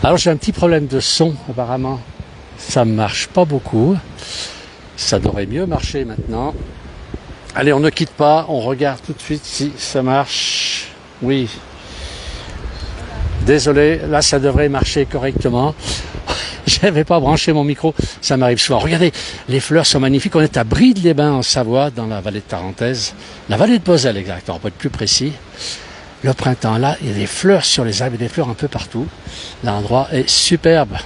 Alors j'ai un petit problème de son apparemment, ça ne marche pas beaucoup, ça devrait mieux marcher maintenant. Allez, on ne quitte pas, on regarde tout de suite si ça marche. Oui, désolé, là ça devrait marcher correctement. Je n'avais pas branché mon micro, ça m'arrive souvent. Regardez, les fleurs sont magnifiques. On est à Brides-les-Bains en Savoie, dans la vallée de Tarentaise, la vallée de Beauzelle exactement, pour être plus précis. Le printemps là, il y a des fleurs sur les arbres, des fleurs un peu partout. L'endroit est superbe.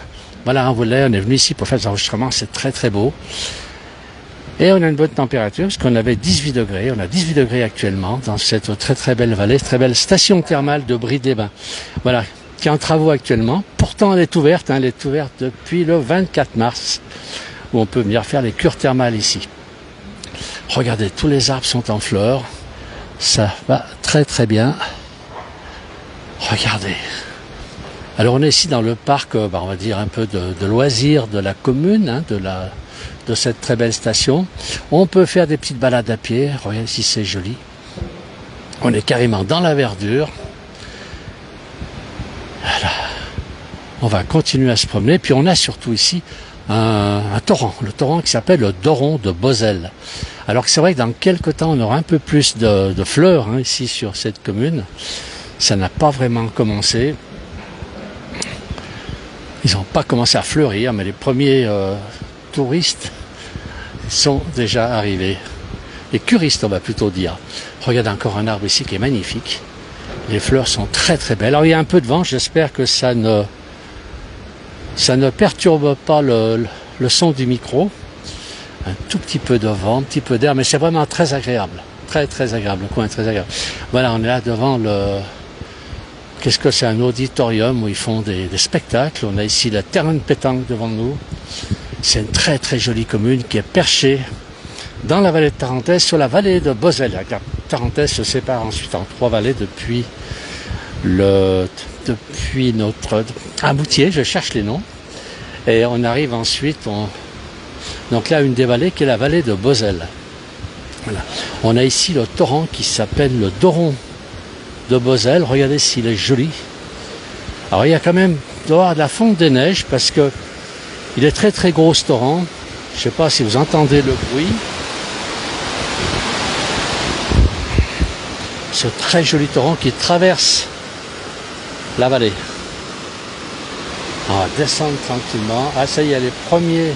Voilà, on est venu ici pour faire des enregistrements, c'est très très beau. Et on a une bonne température, parce qu'on avait 18 degrés. On a 18 degrés actuellement dans cette très très belle vallée, très belle station thermale de Brides-les-Bains. Voilà, qui est en travaux actuellement. Pourtant, elle est ouverte depuis le 24 mars, où on peut venir faire les cures thermales ici. Regardez, tous les arbres sont en fleurs. Ça va très très bien. Regardez. Alors on est ici dans le parc, on va dire un peu de loisirs de la commune, de cette très belle station. On peut faire des petites balades à pied. Regardez si c'est joli. On est carrément dans la verdure. Voilà. On va continuer à se promener. Puis on a surtout ici un torrent. Le torrent qui s'appelle le Doron de Beauzelle. Alors que c'est vrai que dans quelques temps, on aura un peu plus de fleurs ici sur cette commune. Ça n'a pas vraiment commencé. Ils n'ont pas commencé à fleurir, mais les premiers touristes sont déjà arrivés. Les curistes, on va plutôt dire. Regardez encore un arbre ici qui est magnifique. Les fleurs sont très très belles. Alors il y a un peu de vent, j'espère que ça ne perturbe pas le son du micro. Un tout petit peu de vent, un petit peu d'air, mais c'est vraiment très agréable. Très très agréable, le coin est très agréable. Voilà, on est là devant qu'est-ce que c'est, un auditorium où ils font des spectacles. On a ici le terrain de pétanque devant nous. C'est une très très jolie commune qui est perchée dans la vallée de Tarentaise, sur la vallée de Beauzelle. La Tarentaise se sépare ensuite en 3 vallées depuis notre Moutier, je cherche les noms. Et on arrive ensuite, donc là une des vallées qui est la vallée de Beauzelle. Voilà. On a ici le torrent qui s'appelle le Doron de Beauzelle. Regardez s'il est joli. Alors il y a quand même dehors de la fonte des neiges parce que il est très très gros ce torrent. Je ne sais pas si vous entendez le bruit. Ce très joli torrent qui traverse la vallée. On va descendre tranquillement. Ah ça y est, les premiers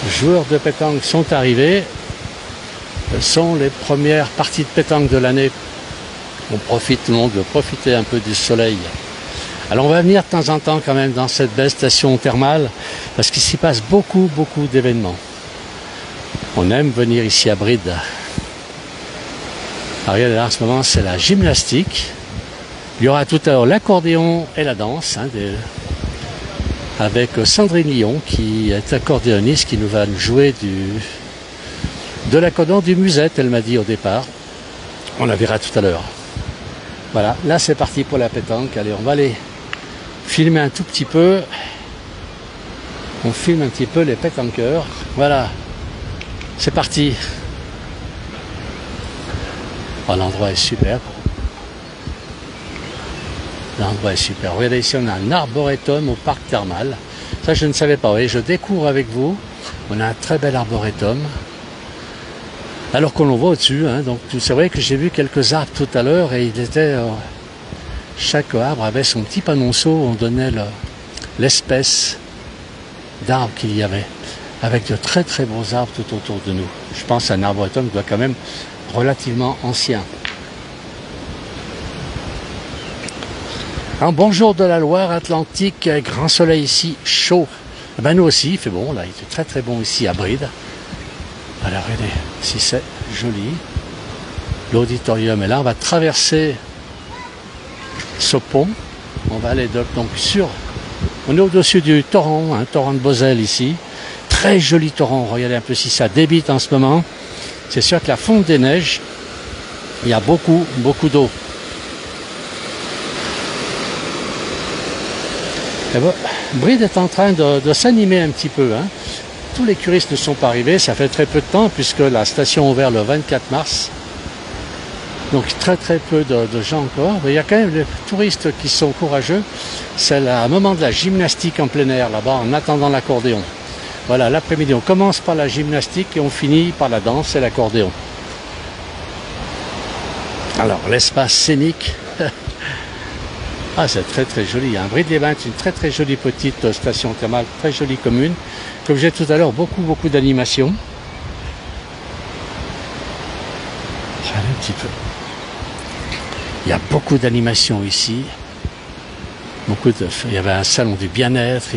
joueurs de pétanque sont arrivés. Ce sont les premières parties de pétanque de l'année. On profite, tout le monde veut profiter un peu du soleil. Alors on va venir de temps en temps quand même dans cette belle station thermale parce qu'il s'y passe beaucoup d'événements. On aime venir ici à Brides. Alors regardez là, en ce moment c'est la gymnastique. Il y aura tout à l'heure l'accordéon et la danse avec Sandrine Lyon qui est accordéoniste qui nous va jouer de l'accordéon du musette, elle m'a dit au départ. On la verra tout à l'heure. Voilà, là c'est parti pour la pétanque. Allez, on va aller filmer un tout petit peu. On filme un petit peu les pétanqueurs. Voilà, c'est parti. Oh, l'endroit est superbe. L'endroit est super. Regardez ici, on a un arboretum au parc thermal. Ça, je ne savais pas. Oui, je découvre avec vous. On a un très bel arboretum. Alors qu'on le voit au-dessus. Donc, c'est vrai que j'ai vu quelques arbres tout à l'heure et il était... chaque arbre avait son petit panonceau. On donnait l'espèce d'arbre qu'il y avait. Avec de très très beaux arbres tout autour de nous. Je pense à un arboretum qui doit quand même relativement ancien. Un bonjour de la Loire-Atlantique, grand soleil ici, chaud. Ben nous aussi, il fait bon, là, il fait très très bon ici à Brides. Alors regardez, si c'est joli. L'auditorium est là, on va traverser ce pont. On va aller donc on est au-dessus du torrent, un torrent de Beauzelle ici. Très joli torrent, regardez un peu si ça débite en ce moment. C'est sûr que la fonte des neiges, il y a beaucoup d'eau. Brides est en train de s'animer un petit peu. Tous les curistes ne sont pas arrivés, ça fait très peu de temps puisque la station a ouvert le 24 mars. Donc très très peu de gens encore, mais il y a quand même des touristes qui sont courageux. C'est un moment de la gymnastique en plein air là-bas en attendant l'accordéon. Voilà, l'après-midi on commence par la gymnastique et on finit par la danse et l'accordéon. Alors l'espace scénique, ah c'est très très joli. Hein. Brides-les-Bains est une très très jolie petite station thermale, très jolie commune. Comme j'ai tout à l'heure, beaucoup d'animations. Regardez un petit peu. Il y a beaucoup d'animations ici. Il y avait un salon du bien-être.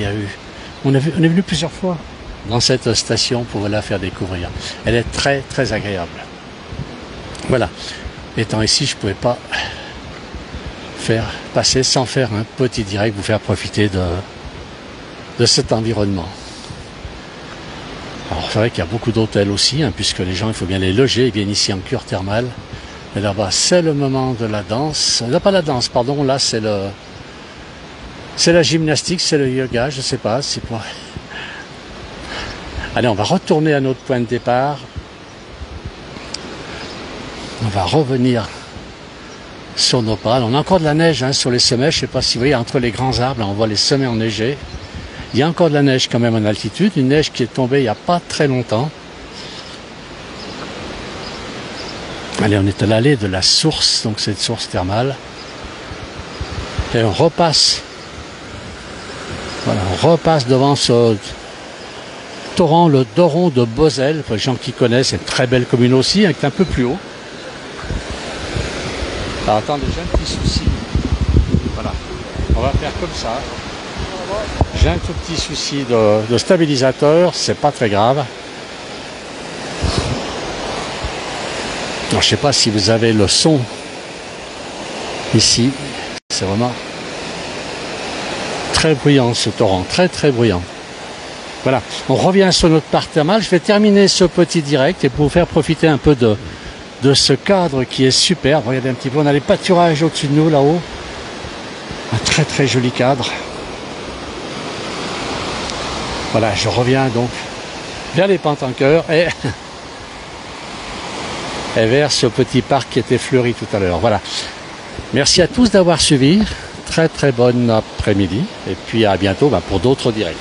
On est venu plusieurs fois dans cette station pour la faire découvrir. Elle est très très agréable. Voilà. Étant ici, je ne pouvais pas passer sans faire un petit direct, vous faire profiter de cet environnement. Alors c'est vrai qu'il y a beaucoup d'hôtels aussi, hein, puisque les gens, il faut bien les loger, ils viennent ici en cure thermale. Et là-bas, c'est le moment de la danse. Là, pas la danse, pardon, là c'est la gymnastique, c'est le yoga, je sais pas, c'est pas. Allez, on va retourner à notre point de départ. On va revenir sur nos pas. On a encore de la neige hein, sur les sommets. Je ne sais pas si vous voyez, entre les grands arbres, là, on voit les sommets enneigés. Il y a encore de la neige quand même en altitude. Une neige qui est tombée il n'y a pas très longtemps. Allez, on est à l'allée de la source, donc cette source thermale. Et on repasse. Voilà, on repasse devant ce torrent, le Doron de Beauzelle. Pour les gens qui connaissent, c'est une très belle commune aussi, avec un peu plus haut. Alors attendez, j'ai un petit souci. Voilà, on va faire comme ça. J'ai un tout petit souci de stabilisateur, c'est pas très grave. Alors, je sais pas si vous avez le son ici, c'est vraiment très bruyant ce torrent, très très bruyant. Voilà, on revient sur notre parc thermal. Je vais terminer ce petit direct et pour vous faire profiter un peu de ce cadre qui est superbe. Regardez un petit peu, on a les pâturages au-dessus de nous là-haut. Un très très joli cadre. Voilà, je reviens donc vers les Pentanqueurs et vers ce petit parc qui était fleuri tout à l'heure. Voilà. Merci à tous d'avoir suivi. Très très bonne après-midi. Et puis à bientôt pour d'autres directs.